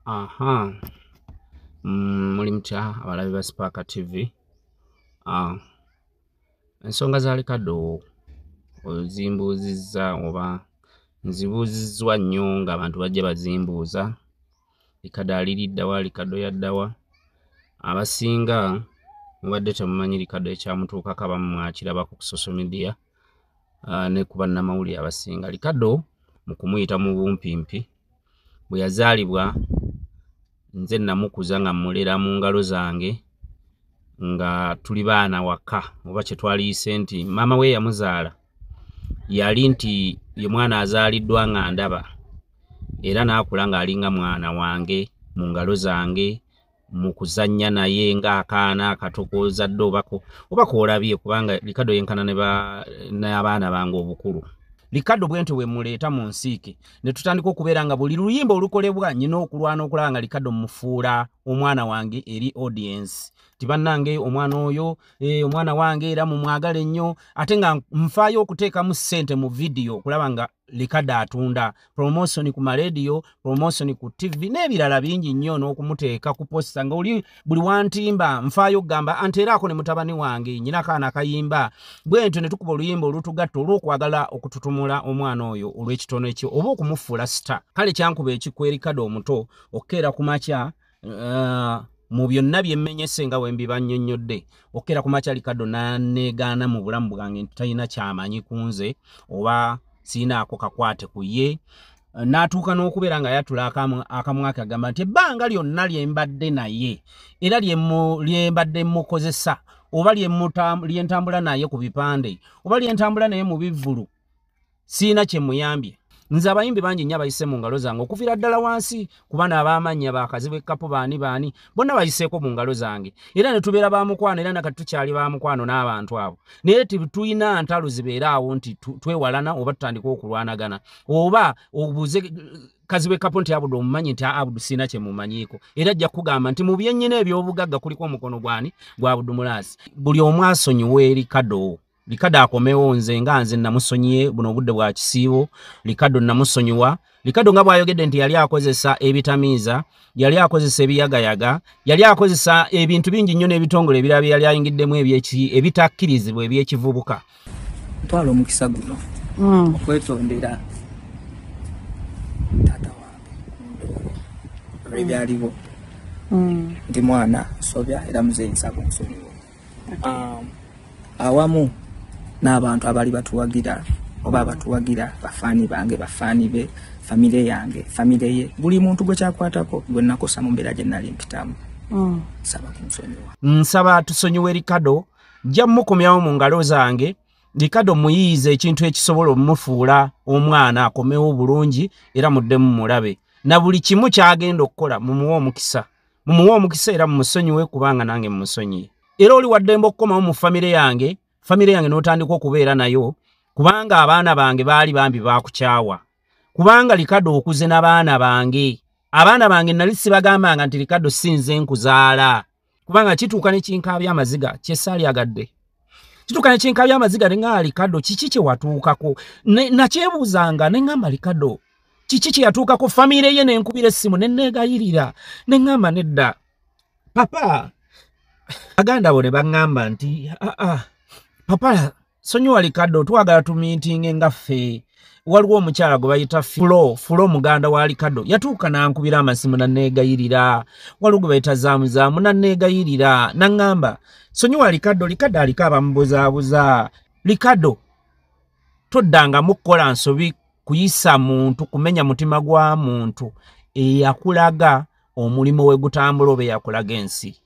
Aha. Muli mutya abalabi ba Spark TV. Ensonga za Likado ozimbuuzizza oba nzibuuzizwa nnyo ng'abantu bajja bazimbuuza. Likado aliriddawa, Likado yaddawa. Abasinga mubadde temumanyi Likado ekyamutuukako abamu mwakirabako ku social media ne ku bannamawulire abasinga. Likado mu kumuyita mu bumpimpi bwe yazaalibwa nze namukuza nga mmulera mu ngalo zange nga tuli baana waka oba kye twaliyise nti maama we yamuzaala yali nti ye mwana azaaliddwa nga ndaba era n'akula ng'alinga mwana wange mu ngalo zange mu kuzannya naye ng'akaana akatokozadde oba koolabye kubanga Likado yenkana n'abaana bange obukulu. Likado bwente we muleeta mu nsiike ne tutandika okubeera nga buli luyimba olukolebwa nnyina okulwana okulaba nga Likado mufuula omwana wange eri audience. Tibannange omwana oyo omwana wange era mumwagale nnyo ate nga nfaayo okuteekamu ssente mu video okulaba nga Likado atunda promotion ku radio, promotion ku TV n'ebirala bingi nnyo n'okumuteeka ku posta nga buli wantimba nfaayo okugamba anteeraako ne mutabani wange nnyina akaana akayimba bwentyo ne tukuba oluyimba olutugatta olw'okwagala okututumula omwana oyo olw'ekitono ekyo oba okumufuula star. Kale kyankuba ekikwe Likado omuto okkeera ku makya mu byonna bye mmenyese nga wembiba nnyonnyodde okkeera ku makya Likado n'aneegaana mu bulamu bwange nti talina kyamanyi ku nze oba siinaako kakwate ku ye. N'atuuka n'okubeera nga yatula akamwaka agamba nti ebbanga lyonna lye mbadde naye era lye mbadde mukozesa oba lye ntambula naye ku bipande oba lye ntambula naye mu bivvulu siina kye muyambye. Nze abayimbi bangi nnyo abayise mu ngalo zange okuviira ddala wansi kubaana ab'amannya bakazi b'ekkapu baani bonna bayiseeko mu ngalo zange era ne tubeera ba mukwano era nakati tukyali ba mukwano n'abantu abo naye tulina ntalo zibeera awo nti twewalana oba tutandika okulwanagana oba obuuze kazi b'ekkapu nti Abudu omumanyi nti Abudu siina kye mumanyiiko era ajja kugamba nti mu byennyina eby'obugagga kuliko omukono gwani gwa Abudu Mulaasi. Buli omu asonyiwe Likado. Likado akomewo nze nga nze namusonyiye buno obudde bwa kisiibo. Likado namusonyiwa. Likado nga bw'ayogedde nti yali akozesa ebitamiiza, yali akozesa ebiyagayaga, yali akozesa ebintu bingi nnyo n'ebitongole ebirala bye yali ayingiddemu ebitakkirizibwa eby'ekivubuka. Ntwala omukisa guno okwetondera taata wange ebyaliwo ndi mwana nsobya era muzeeyi nsaba omusonyiwa awamu n'abantu abali batuwagira oba abatuwagira bafaani bange bafaani be famire yange famire ye buli muntu gwe kyakwatako gwe nakosa mu mbeera gye nali mpitamu nsaba kunsonyiwa. Nsaba tusonyiwe Likado nja mukomyawo mu ngalo zange. Likado muyiize ekintu ekisobola omumufuula omwana akomewo bulungi era muddemu mulabe na buli kimu kyagenda okukola mumuwe omukisa era mumusonyiwe kubanga nange mumusonyiye. Era oli waddemba okukomawo mu famire yange n'otandika okubeera nayo kubanga abaana bange baali bambi baakukyawa kubanga Likado okuze n'abaana bange nali sibagambanga nti Likado sinze nkuzaala kubanga kituuka ne kinkaabya amaziga kyesaalyagadde kituuka ne kinkaabya amaziga ne ngamba Likado kiki kye watuukako nakyebuuzanga ne ngamba Likado kiki kye yatuukako famire ye n'enkubira essimu ne neegayirira ne ngamba nedda papa aganda bo ne baŋŋamba nti papa sonyiwa Likado twagala tumiitinge nga ffe. Waliwo omukyala gwe bayita Fulo muganda wa Likado yatuuka n'ankubira amasimu n'anneegayirira. Waliwo gwe bayita Zaamu n'anneegayirira n'aŋŋamba sonyiwa Likado aliko abamubuzaabuza. Likado toddanga mukola nsobi kuyisa muntu kumenya mutima gwa muntu eyakulaga omulimu we gutambula oba eyakulaga ensi.